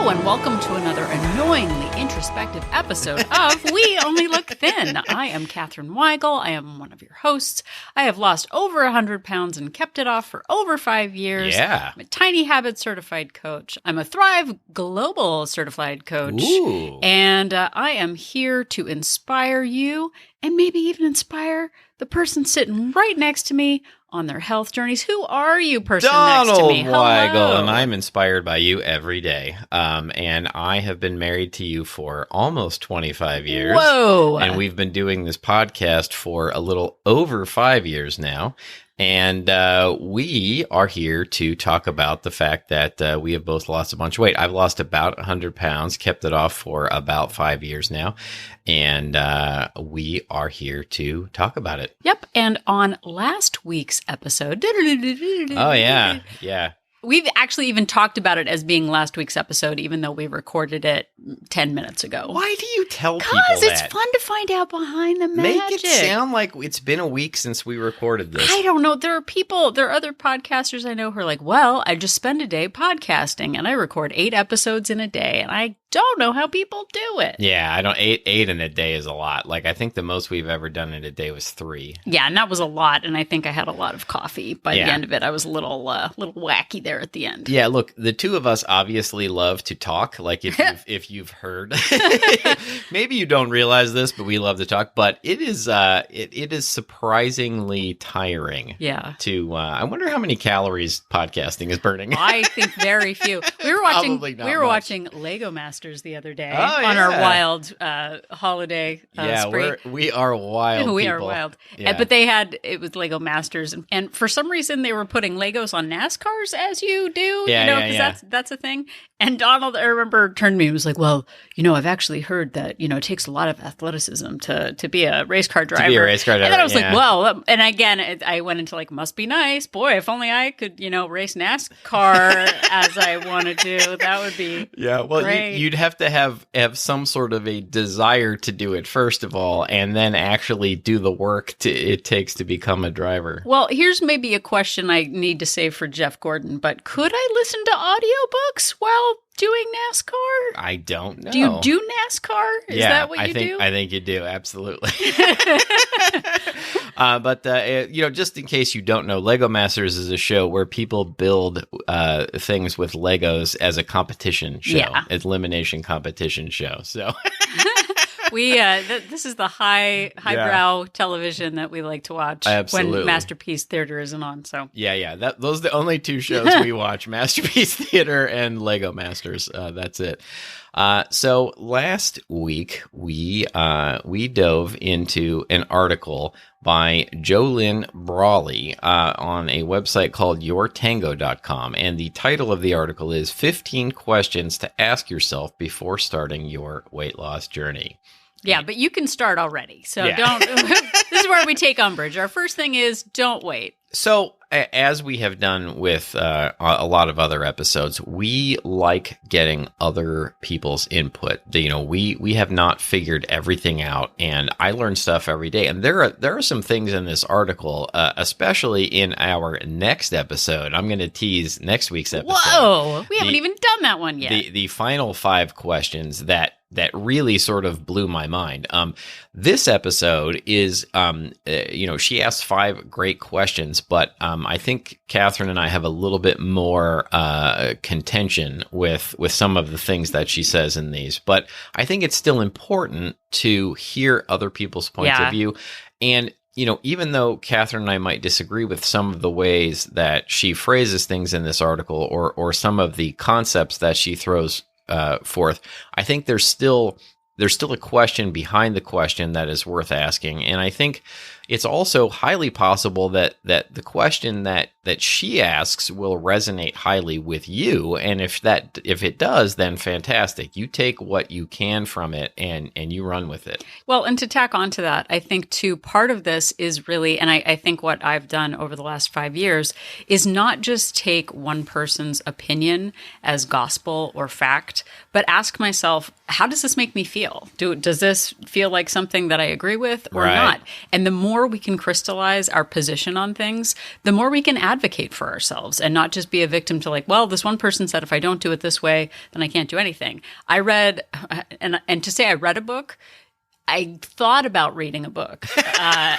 and welcome to another annoyingly introspective episode of We Only Look Thin. I am Katherine Weigel. I am one of your hosts. I have lost over 100 pounds and kept it off for over 5 years. Yeah. I'm a Tiny Habits certified coach. I'm a Thrive Global certified coach. Ooh. And I am here to inspire you and maybe even inspire the person sitting right next to me on their health journeys. Who are you, person next to me? Donald Weigel, Hello. and I'm inspired by you every day. And I have been married to you for almost 25 years. Whoa. And we've been doing this podcast for a little over 5 years now. And we are here to talk about the fact that we have both lost a bunch of weight. I've lost about 100 pounds, kept it off for about 5 years now. And we are here to talk about it. Yep. And on last week's episode, Oh, yeah. Yeah. we've actually even talked about it as being last week's episode, even though we recorded it 10 minutes ago. Why do you tell people Because that? it's fun to find out behind the magic. Make it sound like it's been a week since we recorded this. I don't know. There are other podcasters I know who are like, well, I just spend a day podcasting and I record 8 episodes in a day. And I don't know how people do it. Yeah, I don't. Eight in a day is a lot. Like, I think the most we've ever done in a day was 3. Yeah, and that was a lot. And I think I had a lot of coffee by the Yeah. end of it. I was a little wacky there at the end. Yeah, look, the two of us obviously love to talk. Like, if you've heard, maybe you don't realize this, but we love to talk. But it is it is surprisingly tiring. Yeah. To I wonder how many calories podcasting is burning. I think very few. We were watching Probably not we were much. watching Lego Masters the other day Oh, on our yeah. wild holiday yeah, spree. we are wild. We are people. wild. Yeah. But it was Lego Masters. And for some reason, they were putting Legos on NASCARs, as you do, Yeah, because that's a thing. And Donald, I remember, turned to me and was like, well, I've actually heard that, it takes a lot of athleticism to be a race car driver. To be a race car driver, And then I was yeah. like, well, and again, I went into like, must be nice. Boy, if only I could, race NASCAR as I wanted to, that would be Yeah, well, great. you'd have to have some sort of a desire to do it first of all, and then actually do the work it takes to become a driver. Well, here's maybe a question I need to save for Jeff Gordon, but could I listen to audiobooks while doing NASCAR? I don't know. Do you do NASCAR? Is yeah, that what you think, do? I think you do, absolutely. But just in case you don't know, Lego Masters is a show where people build things with Legos as a competition show, Yeah. elimination competition show. So. We this is the highbrow television that we like to watch Absolutely. when Masterpiece Theater isn't on. So Yeah. Those are the only 2 shows we watch: Masterpiece Theater and Lego Masters. That's it. So last week we dove into an article by Jolynn Brawley on a website called yourtango.com, and the title of the article is 15 Questions to Ask Yourself Before Starting Your Weight Loss Journey. yeah, but you can start already. So Yeah. don't. This is where we take umbrage. Our first thing is don't wait. So, as we have done with a lot of other episodes, we like getting other people's input. We have not figured everything out, and I learn stuff every day. And there are some things in this article, especially in our next episode. I'm going to tease next week's episode. Whoa, we haven't even done that one yet. The final 5 questions that really sort of blew my mind. This episode is, she asked 5 great questions, but I think Katherine and I have a little bit more contention with some of the things that she says in these. But I think it's still important to hear other people's points Yeah. of view. And even though Katherine and I might disagree with some of the ways that she phrases things in this article, or some of the concepts that she throws forth, I think there's still a question behind the question that is worth asking. And I think it's also highly possible that the question that she asks will resonate highly with you. And if it does, then fantastic. You take what you can from it and you run with it. Well, and to tack onto that, I think too, part of this is really, and I think what I've done over the last 5 years is not just take one person's opinion as gospel or fact, but ask myself, how does this make me feel? Does this feel like something that I agree with or Right. not? And the more more we can crystallize our position on things, the more we can advocate for ourselves and not just be a victim to like, well, this one person said if I don't do it this way, then I can't do anything. I read, and to say I read a book, I thought about reading a book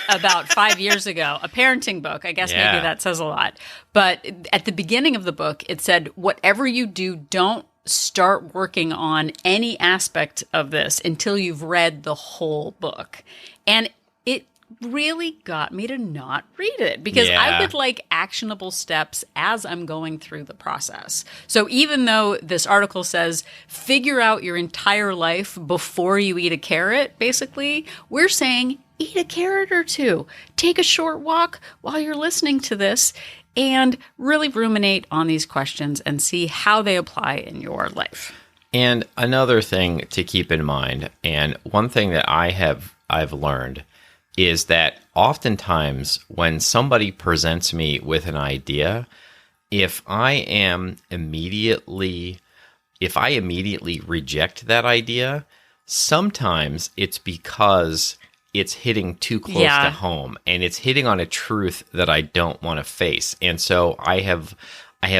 about 5 years ago, a parenting book. I guess maybe that says a lot. But at the beginning of the book, it said, whatever you do, don't start working on any aspect of this until you've read the whole book. And it really got me to not read it because I would like actionable steps as I'm going through the process. So even though this article says figure out your entire life before you eat a carrot, basically, we're saying eat a carrot or two. Take a short walk while you're listening to this and really ruminate on these questions and see how they apply in your life. And another thing to keep in mind, and one thing that I've learned is that oftentimes when somebody presents me with an idea, if I immediately reject that idea, sometimes it's because it's hitting too close to home and it's hitting on a truth that I don't want to face. And so I have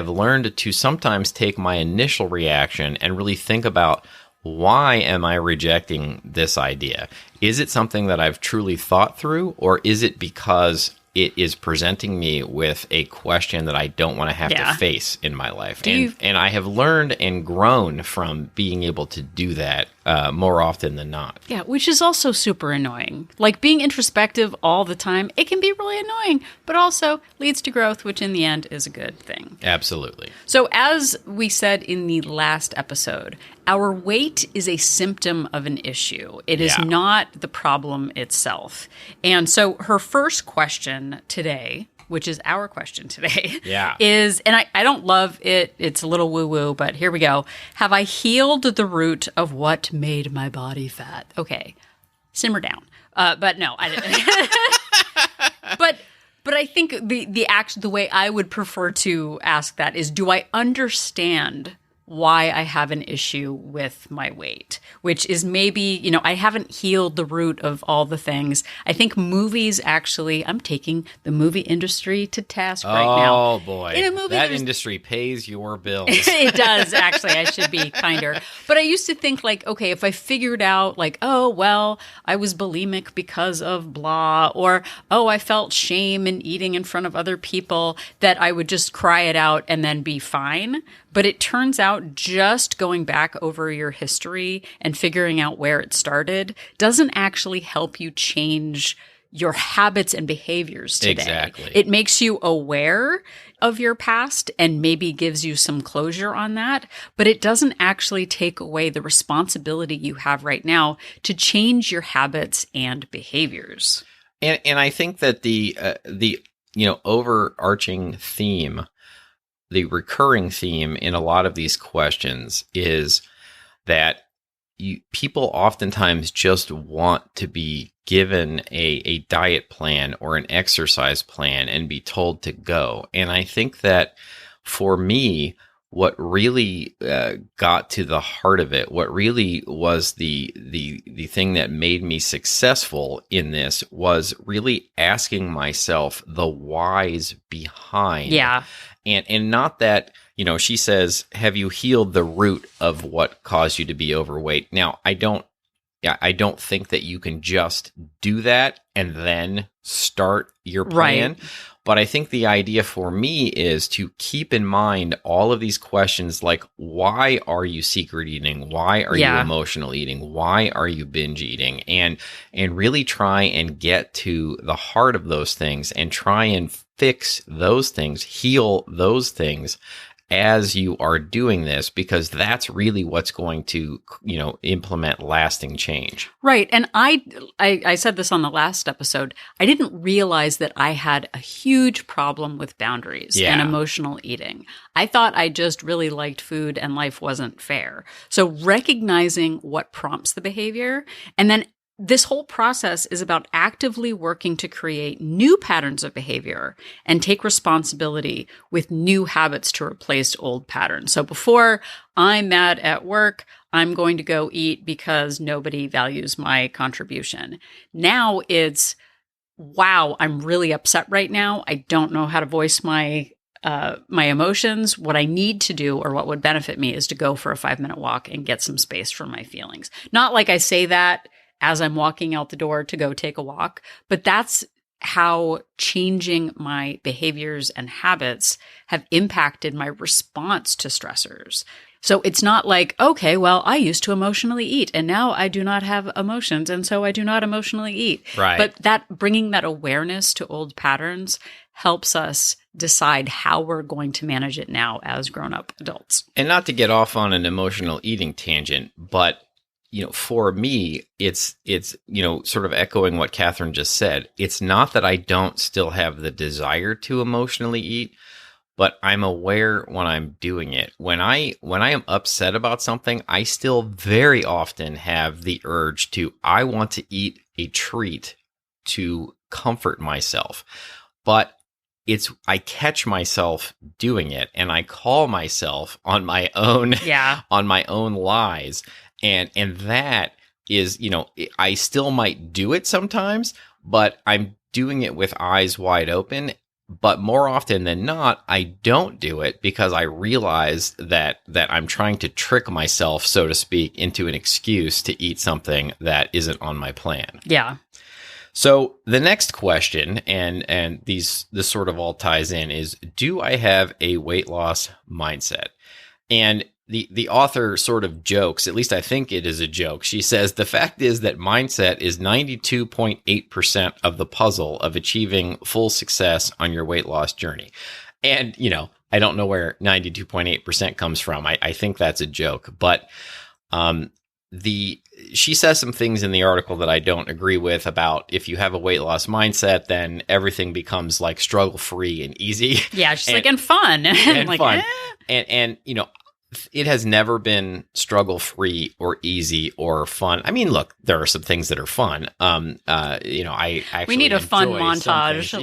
learned to sometimes take my initial reaction and really think about, why am I rejecting this idea? Is it something that I've truly thought through, or is it because it is presenting me with a question that I don't want to have to face in my life? And I have learned and grown from being able to do that more often than not. Yeah, which is also super annoying. Like being introspective all the time, it can be really annoying, but also leads to growth, which in the end is a good thing. Absolutely. So as we said in the last episode, our weight is a symptom of an issue. It is not the problem itself. And so her first question today, which is our question today, is, and I don't love it, it's a little woo-woo, but here we go. Have I healed the root of what made my body fat? Okay, simmer down. But no, I didn't. But I think the way I would prefer to ask that is, do I understand why I have an issue with my weight, which is maybe, I haven't healed the root of all the things. I think movies actually, I'm taking the movie industry to task right now. Oh boy. In a movie, that industry pays your bills. It does, actually. I should be kinder. But I used to think like, okay, if I figured out like, oh, well, I was bulimic because of blah, or, oh, I felt shame in eating in front of other people, that I would just cry it out and then be fine. But it turns out just going back over your history and figuring out where it started doesn't actually help you change your habits and behaviors today. Exactly. It makes you aware of your past and maybe gives you some closure on that, but it doesn't actually take away the responsibility you have right now to change your habits and behaviors. And I think that the overarching theme, the recurring theme in a lot of these questions is that people oftentimes just want to be given a diet plan or an exercise plan and be told to go. And I think that for me, what really got to the heart of it, what really was the thing that made me successful in this, was really asking myself the whys behind. Yeah. And not that, she says, have you healed the root of what caused you to be overweight? Now, I don't think that you can just do that and then start your plan. Right. But I think the idea for me is to keep in mind all of these questions like, why are you secret eating? Why are you emotional eating? Why are you binge eating? And really try and get to the heart of those things and try and fix those things, heal those things as you are doing this, because that's really what's going to, implement lasting change. Right. And I said this on the last episode. I didn't realize that I had a huge problem with boundaries and emotional eating. I thought I just really liked food and life wasn't fair. So recognizing what prompts the behavior, and then this whole process is about actively working to create new patterns of behavior and take responsibility with new habits to replace old patterns. So before, I'm mad at work, I'm going to go eat because nobody values my contribution. Now it's, wow, I'm really upset right now. I don't know how to voice my emotions. What I need to do, or what would benefit me, is to go for a 5-minute walk and get some space from my feelings. Not like I say that as I'm walking out the door to go take a walk, but that's how changing my behaviors and habits have impacted my response to stressors. So it's not like, okay, well, I used to emotionally eat and now I do not have emotions, and so I do not emotionally eat. Right. But that bringing that awareness to old patterns helps us decide how we're going to manage it now as grown-up adults. And not to get off on an emotional eating tangent, but for me, it's sort of echoing what Catherine just said. It's not that I don't still have the desire to emotionally eat, but I'm aware when I'm doing it. When I am upset about something, I still very often have the urge I want to eat a treat to comfort myself. But I catch myself doing it, and I call myself on my own on my own lies. And that is, I still might do it sometimes, but I'm doing it with eyes wide open. But more often than not, I don't do it because I realize that I'm trying to trick myself, so to speak, into an excuse to eat something that isn't on my plan. Yeah. So the next question, and this sort of all ties in, is, do I have a weight loss mindset? And the author sort of jokes, at least I think it is a joke. She says, the fact is that mindset is 92.8% of the puzzle of achieving full success on your weight loss journey. And, I don't know where 92.8% comes from. I think that's a joke. But she says some things in the article that I don't agree with about if you have a weight loss mindset, then everything becomes like struggle-free and easy. Yeah, she's and fun. And like, fun. And it has never been struggle-free or easy or fun. I mean, look, there are some things that are fun. I actually we need a fun montage.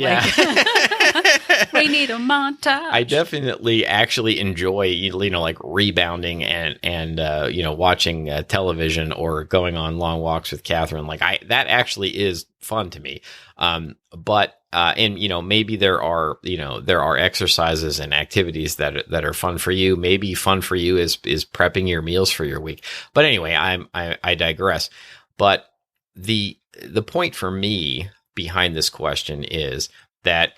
We need a montage. I definitely actually enjoy, like rebounding and watching television or going on long walks with Catherine. Like that actually is fun to me. But maybe there are exercises and activities that are fun for you. Maybe fun for you is prepping your meals for your week. But anyway, I digress. But the point for me behind this question is that,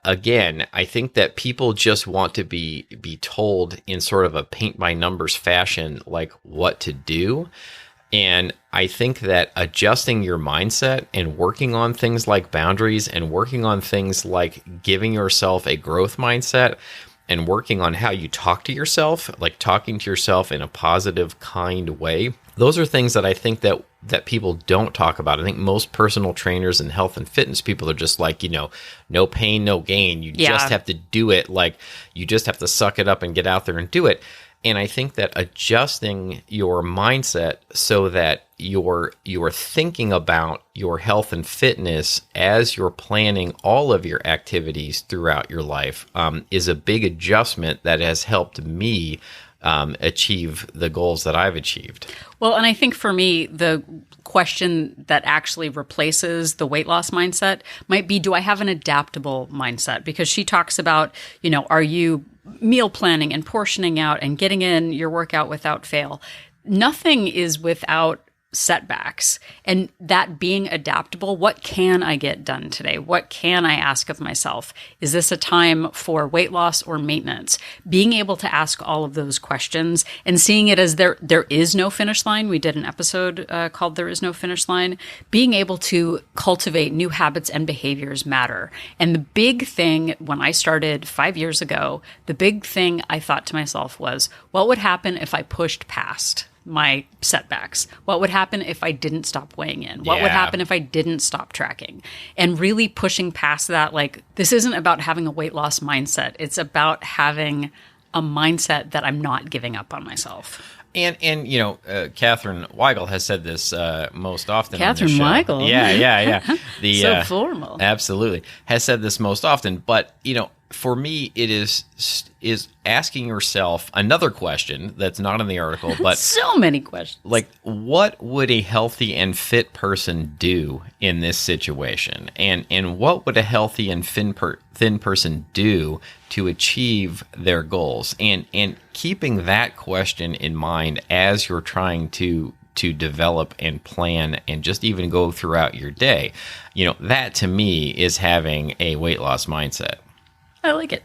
again, I think that people just want to be told in sort of a paint by numbers fashion, like what to do. And I think that adjusting your mindset and working on things like boundaries and working on things like giving yourself a growth mindset and working on how you talk to yourself, like talking to yourself in a positive, kind way, those are things that I think that people don't talk about. I think most personal trainers and health and fitness people are just like, no pain, no gain. You just have to do it. Like you just have to suck it up and get out there and do it. And I think that adjusting your mindset so that you're thinking about your health and fitness as you're planning all of your activities throughout your life is a big adjustment that has helped me achieve the goals that I've achieved. Well, and I think for me, the question that actually replaces the weight loss mindset might be, do I have an adaptable mindset? Because she talks about, are you meal planning and portioning out and getting in your workout without fail? Nothing is without setbacks, and that being adaptable. What can I get done today? What can I ask of myself? Is this a time for weight loss or maintenance? Being able to ask all of those questions and seeing it as there is no finish line. We did an episode called There Is No Finish Line. Being able to cultivate new habits and behaviors matter. And the big thing when I started 5 years ago, the big thing I thought to myself was, what would happen if I pushed past my setbacks? What would happen if I didn't stop weighing in? What would happen if I didn't stop tracking? And really pushing past that, like, this isn't about having a weight loss mindset. It's about having a mindset that I'm not giving up on myself. And Catherine Weigel has said this most often. Catherine Weigel? Yeah. So formal. Absolutely. Has said this most often. But, for me, it is asking yourself another question that's not in the article, but so many questions. Like, what would a healthy and fit person do in this situation? And what would a healthy and thin person do to achieve their goals? And keeping that question in mind as you're trying to develop and plan and just even go throughout your day, that to me is having a weight loss mindset. I like it.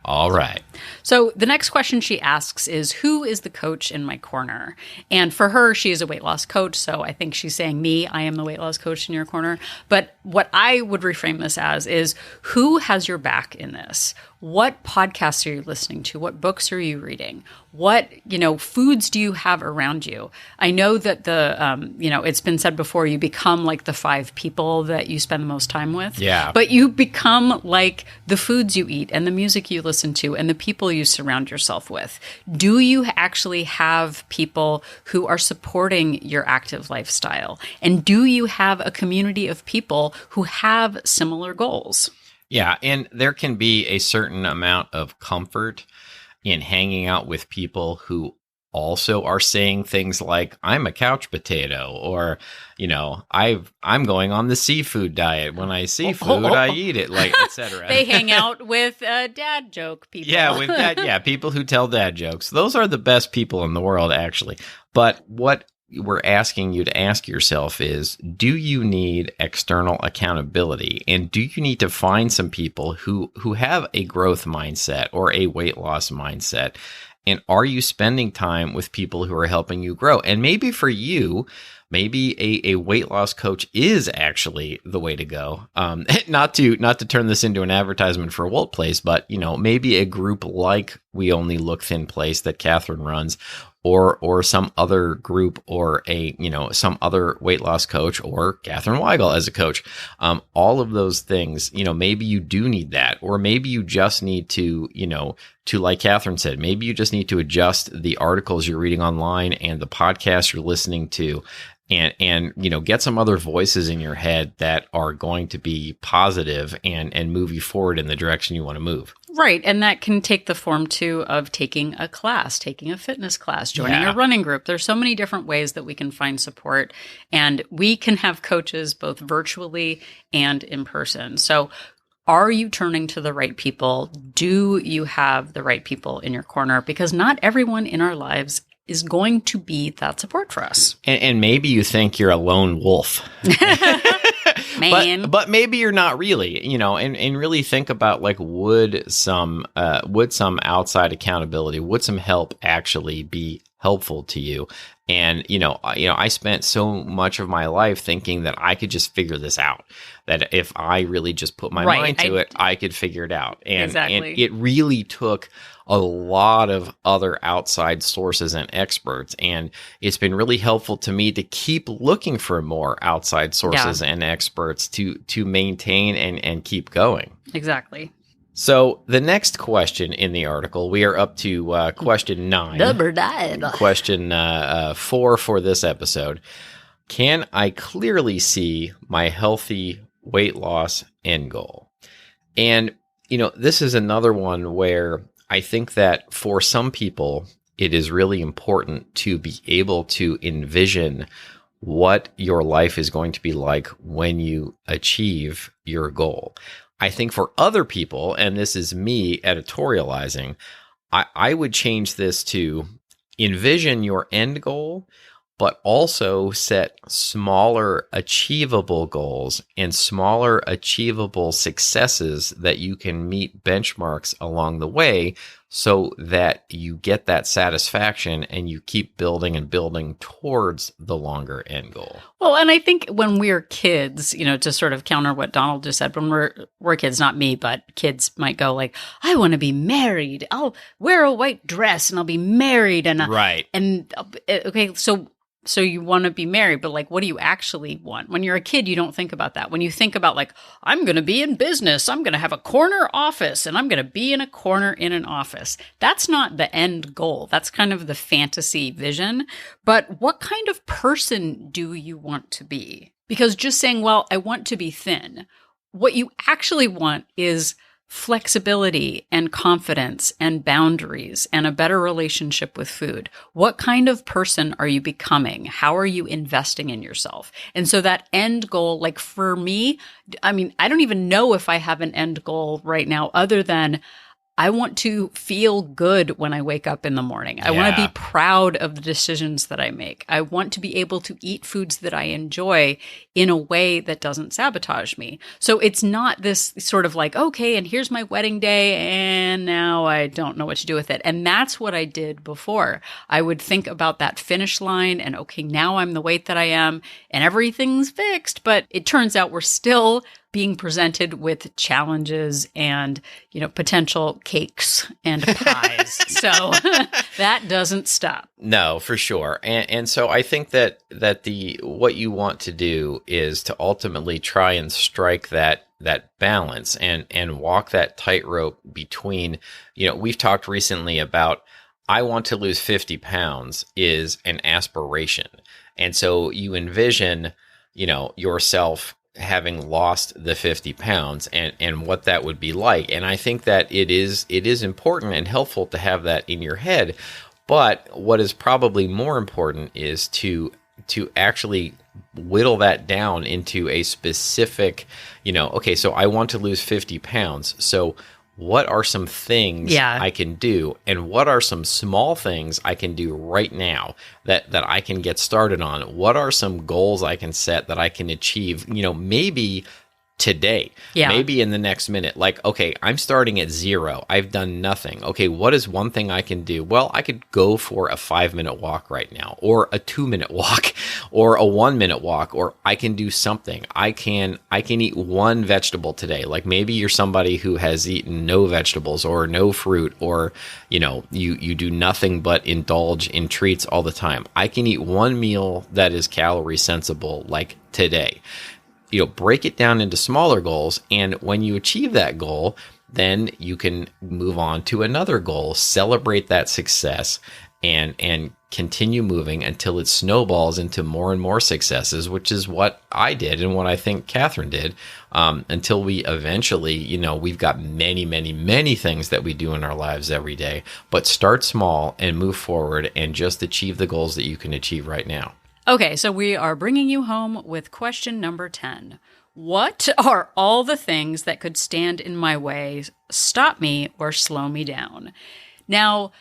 All right. So the next question she asks is, who is the coach in my corner? And for her, she is a weight loss coach. So I think she's saying me, I am the weight loss coach in your corner. But what I would reframe this as is, who has your back in this? What podcasts are you listening to? What books are you reading? What, foods do you have around you? I know that it's been said before, you become like the 5 people that you spend the most time with. Yeah. But you become like the foods you eat and the music you listen to and the people you surround yourself with. Do you actually have people who are supporting your active lifestyle? And do you have a community of people who have similar goals? Yeah, and there can be a certain amount of comfort in hanging out with people who also are saying things like, I'm a couch potato, or, I'm going on the seafood diet. When I see food, I eat it, like, etc. They hang out with dad joke people. Yeah, with that. Yeah, people who tell dad jokes. Those are the best people in the world, actually. But what we're asking you to ask yourself is, do you need external accountability? And do you need to find some people who have a growth mindset or a weight loss mindset? And are you spending time with people who are helping you grow? And maybe for you, maybe a weight loss coach is actually the way to go. Not to turn this into an advertisement for Wolt Place, but maybe a group like We Only Look Thin Place that Catherine runs, or some other group, or some other weight loss coach, or Catherine Weigel as a coach. All of those things, maybe you do need that, or maybe you just need to, like Catherine said, maybe you just need to adjust the articles you're reading online and the podcasts you're listening to, and get some other voices in your head that are going to be positive and move you forward in the direction you want to move. Right. And that can take the form too of taking a class, taking a fitness class, joining a running group. There's so many different ways that we can find support, and we can have coaches both virtually and in person. So are you turning to the right people? Do you have the right people in your corner? Because not everyone in our lives is going to be that support for us. And maybe you think you're a lone wolf. Man. But maybe you're not really, and really think about, like, would some outside accountability, would some help actually be helpful to you? And, I spent so much of my life thinking that I could just figure this out, that if I really just put my mind to it, I could figure it out. And it really took a lot of other outside sources and experts. And it's been really helpful to me to keep looking for more outside sources and experts to maintain and keep going. Exactly. So the next question in the article, we are up to question 9. Number 9. Question 4 for this episode. Can I clearly see my healthy weight loss end goal? And, this is another one where I think that for some people, it is really important to be able to envision what your life is going to be like when you achieve your goal. I think for other people, and this is me editorializing, I would change this to envision your end goal, but also set smaller achievable goals and smaller achievable successes that you can meet benchmarks along the way, so that you get that satisfaction and you keep building and building towards the longer end goal. Well, and I think when we're kids, to sort of counter what Donald just said, when we're kids, not me, but kids might go like, I want to be married. I'll wear a white dress and I'll be married. And right. And okay, so you want to be married, but like, what do you actually want? When you're a kid, you don't think about that. When you think about like, I'm going to be in business, I'm going to have a corner office, and I'm going to be in a corner in an office. That's not the end goal. That's kind of the fantasy vision. But what kind of person do you want to be? Because just saying, well, I want to be thin, what you actually want is flexibility and confidence and boundaries and a better relationship with food? What kind of person are you becoming? How are you investing in yourself? And so that end goal, like for me, I mean, I don't even know if I have an end goal right now other than I want to feel good when I wake up in the morning. I want to be proud of the decisions that I make. I want to be able to eat foods that I enjoy in a way that doesn't sabotage me. So it's not this sort of like, okay, and here's my wedding day, and now I don't know what to do with it. And that's what I did before. I would think about that finish line and, okay, now I'm the weight that I am and everything's fixed. But it turns out we're still being presented with challenges and, potential cakes and pies. So that doesn't stop. No, for sure. And so I think that what you want to do is to ultimately try and strike that balance and walk that tightrope between, we've talked recently about I want to lose 50 pounds is an aspiration. And so you envision, yourself having lost the 50 pounds and what that would be like. And I think that it is important and helpful to have that in your head. But what is probably more important is to actually whittle that down into a specific, okay, so I want to lose 50 pounds. So what are some things I can do, and what are some small things I can do right now that I can get started on? What are some goals I can set that I can achieve, maybe today, maybe in the next minute? Like, okay, I'm starting at 0. I've done nothing. Okay, what is one thing I can do? Well, I could go for a 5-minute walk right now, or a 2-minute walk, or a 1-minute walk, or I can do something. I can eat one vegetable today. Like maybe you're somebody who has eaten no vegetables or no fruit, or you do nothing but indulge in treats all the time. I can eat one meal that is calorie sensible, like today. Break it down into smaller goals. And when you achieve that goal, then you can move on to another goal, celebrate that success, and continue moving until it snowballs into more and more successes, which is what I did and what I think Catherine did, until we eventually, we've got many, many, many things that we do in our lives every day. But start small and move forward and just achieve the goals that you can achieve right now. Okay, so we are bringing you home with question number 10. What are all the things that could stand in my way, stop me, or slow me down? Now,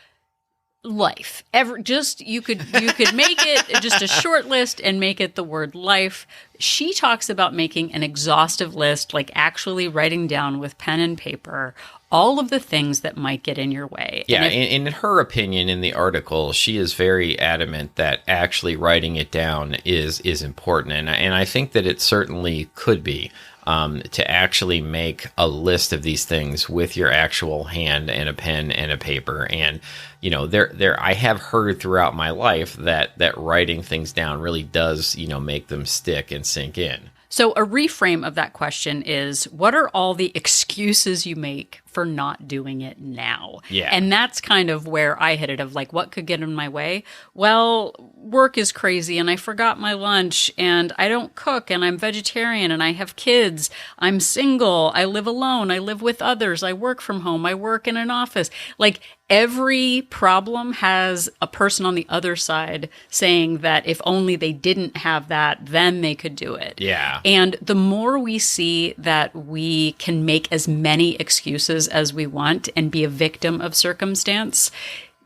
life. You could make it just a short list and make it the word life. She talks about making an exhaustive list, like actually writing down with pen and paper all of the things that might get in your way. Yeah, in her opinion, in the article, she is very adamant that actually writing it down is important. And I think that it certainly could be. To actually make a list of these things with your actual hand and a pen and a paper. And, I have heard throughout my life that writing things down really does, make them stick and sink in. So a reframe of that question is, what are all the excuses you make for not doing it now? Yeah. And that's kind of where I hit it, of like, what could get in my way? Well, work is crazy and I forgot my lunch and I don't cook and I'm vegetarian and I have kids. I'm single. I live alone. I live with others. I work from home. I work in an office. Like, every problem has a person on the other side saying that if only they didn't have that, then they could do it. Yeah. And the more we see that we can make as many excuses as we want and be a victim of circumstance,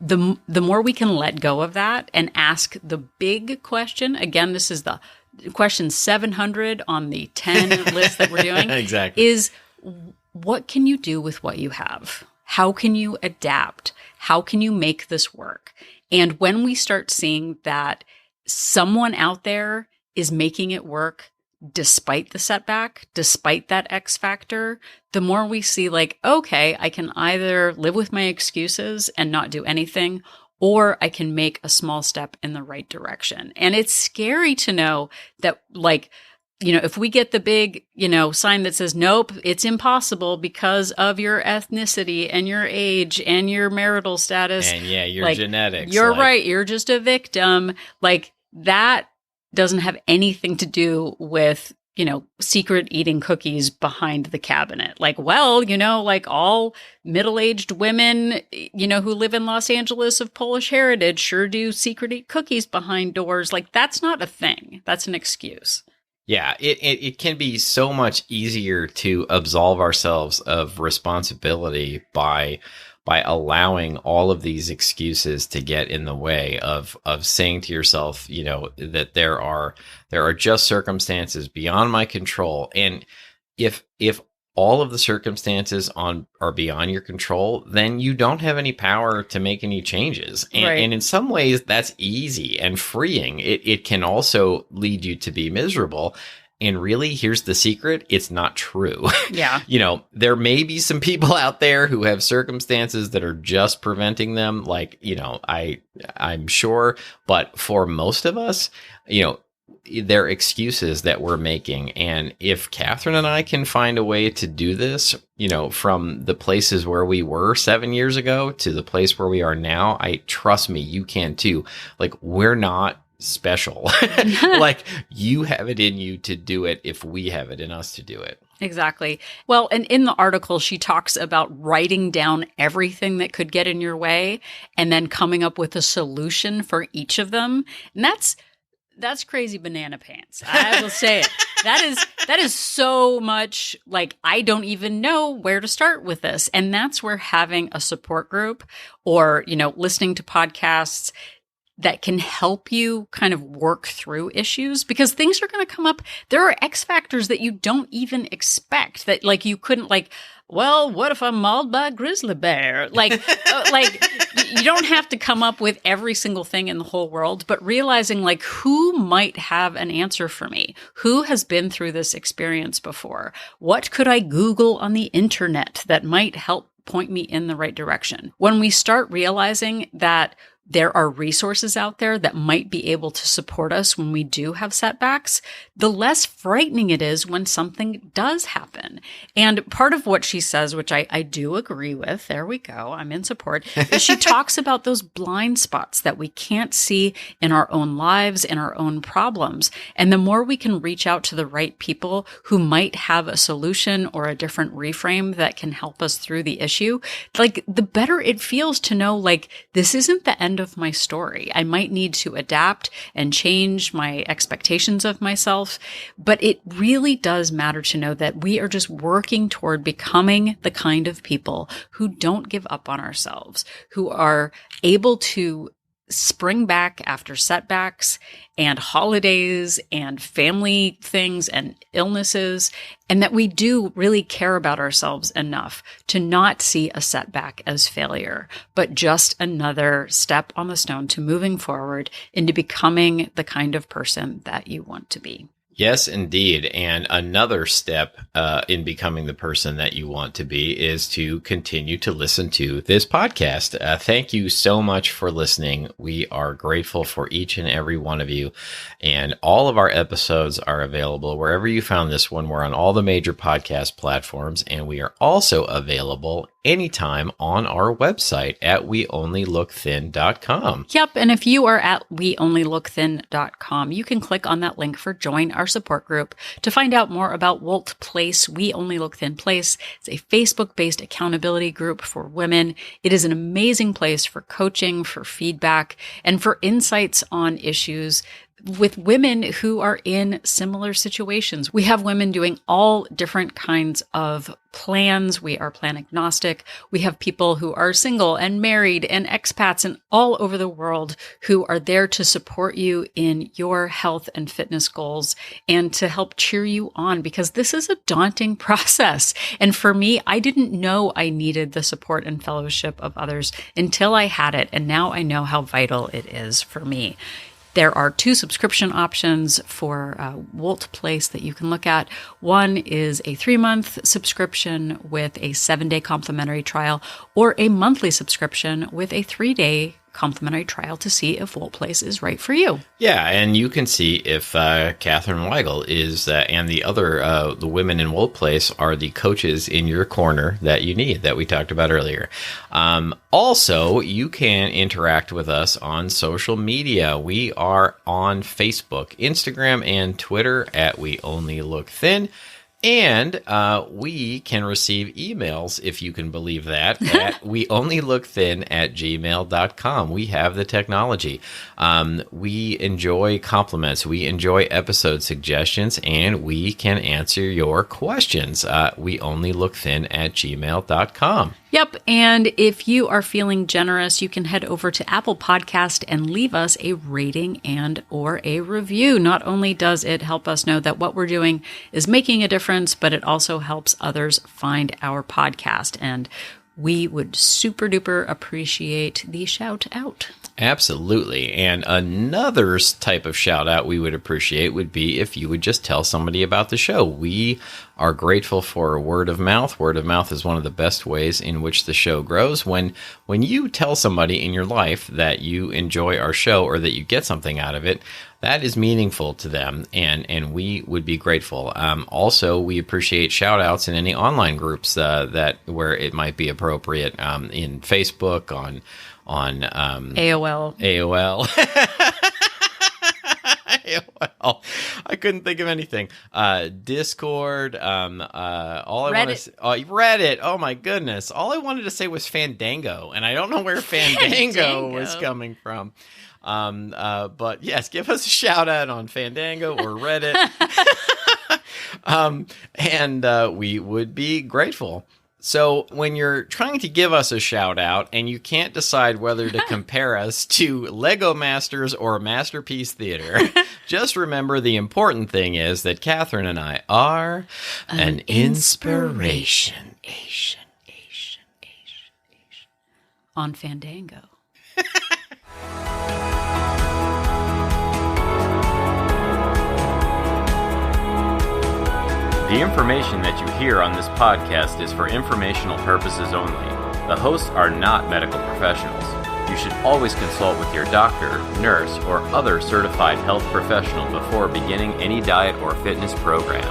the more we can let go of that and ask the big question. Again, this is the question 700 on the 10 list that we're doing. Exactly. Is what can you do with what you have? How can you adapt? How can you make this work? And when we start seeing that someone out there is making it work despite the setback, despite that X factor, the more we see like, okay, I can either live with my excuses and not do anything, or I can make a small step in the right direction. And it's scary to know that, like, if we get the big, sign that says, nope, it's impossible because of your ethnicity and your age and your marital status. And your genetics. You're right. You're just a victim. Like, that doesn't have anything to do with, secret eating cookies behind the cabinet. Like, well, like all middle-aged women, who live in Los Angeles of Polish heritage sure do secret eat cookies behind doors. Like, that's not a thing. That's an excuse. Yeah, it can be so much easier to absolve ourselves of responsibility by allowing all of these excuses to get in the way of saying to yourself, that there are just circumstances beyond my control. And if all of the circumstances are beyond your control, then you don't have any power to make any changes. And in some ways, that's easy and freeing. It can also lead you to be miserable. And really, here's the secret. It's not true. Yeah. There may be some people out there who have circumstances that are just preventing them. Like, I'm sure. But for most of us, they're excuses that we're making. And if Catherine and I can find a way to do this, from the places where we were 7 years ago to the place where we are now, trust me, you can too. Like, we're not special. Like, you have it in you to do it if we have it in us to do it. Exactly. Well, and in the article, she talks about writing down everything that could get in your way and then coming up with a solution for each of them. And that's crazy banana pants. I will say it. That is so much like, I don't even know where to start with this. And that's where having a support group or, listening to podcasts that can help you kind of work through issues, because things are going to come up. There are X factors that you don't even expect, that like you couldn't, like, well, what if I'm mauled by a grizzly bear? Like, you don't have to come up with every single thing in the whole world, but realizing like, who might have an answer for me? Who has been through this experience before? What could I Google on the internet that might help point me in the right direction? When we start realizing that there are resources out there that might be able to support us when we do have setbacks, the less frightening it is when something does happen. And part of what she says, which I do agree with, there we go, I'm in support, is she talks about those blind spots that we can't see in our own lives, in our own problems. And the more we can reach out to the right people who might have a solution or a different reframe that can help us through the issue, like, the better it feels to know, like, this isn't the end of my story. I might need to adapt and change my expectations of myself, but it really does matter to know that we are just working toward becoming the kind of people who don't give up on ourselves, who are able to spring back after setbacks and holidays and family things and illnesses, and that we do really care about ourselves enough to not see a setback as failure, but just another step on the stone to moving forward into becoming the kind of person that you want to be. Yes, indeed. And another step in becoming the person that you want to be is to continue to listen to this podcast. Thank you so much for listening. We are grateful for each and every one of you. And all of our episodes are available wherever you found this one. We're on all the major podcast platforms, and we are also available anytime on our website at weonlylookthin.com. Yep. And if you are at weonlylookthin.com, you can click on that link for Join Our Support Group to find out more about Wolt Place, We Only Look Thin Place. It's a Facebook-based accountability group for women. It is an amazing place for coaching, for feedback, and for insights on issues with women who are in similar situations. We have women doing all different kinds of plans. We are plan agnostic. We have people who are single and married and expats and all over the world who are there to support you in your health and fitness goals and to help cheer you on, because this is a daunting process. And for me, I didn't know I needed the support and fellowship of others until I had it. And now I know how vital it is for me. There are 2 subscription options for Wolt Place that you can look at. One is a 3-month subscription with a 7-day complimentary trial, or a monthly subscription with a 3-day complimentary trial to see if Wolt Place is right for you. Yeah, and you can see if Katherine Weigel is, and the other, the women in Wolt Place are the coaches in your corner that you need, that we talked about earlier. Also, you can interact with us on social media. We are on Facebook, Instagram, and Twitter at We Only Look Thin. And we can receive emails, if you can believe that, at weonlylookthin@gmail.com. We have the technology. We enjoy compliments. We enjoy episode suggestions, and we can answer your questions. weonlylookthin@gmail.com. Yep, and if you are feeling generous, you can head over to Apple Podcast and leave us a rating and or a review. Not only does it help us know that what we're doing is making a difference, but it also helps others find our podcast. And we would super duper appreciate the shout out. Absolutely. And another type of shout out we would appreciate would be if you would just tell somebody about the show. We are grateful for word of mouth. Word of mouth is one of the best ways in which the show grows. When you tell somebody in your life that you enjoy our show or that you get something out of it, that is meaningful to them, and we would be grateful. Also, we appreciate shout-outs in any online groups that where it might be appropriate, in Facebook, on AOL. AOL. I couldn't think of anything. Discord. All I want to Reddit. Oh my goodness! All I wanted to say was Fandango, and I don't know where Fandango was coming from. But yes, give us a shout out on Fandango or Reddit. And we would be grateful. So when you're trying to give us a shout out and you can't decide whether to compare us to Lego Masters or Masterpiece Theater, just remember the important thing is that Katherine and I are an inspiration. On Fandango. The information that you hear on this podcast is for informational purposes only. The hosts are not medical professionals. You should always consult with your doctor, nurse, or other certified health professional before beginning any diet or fitness program.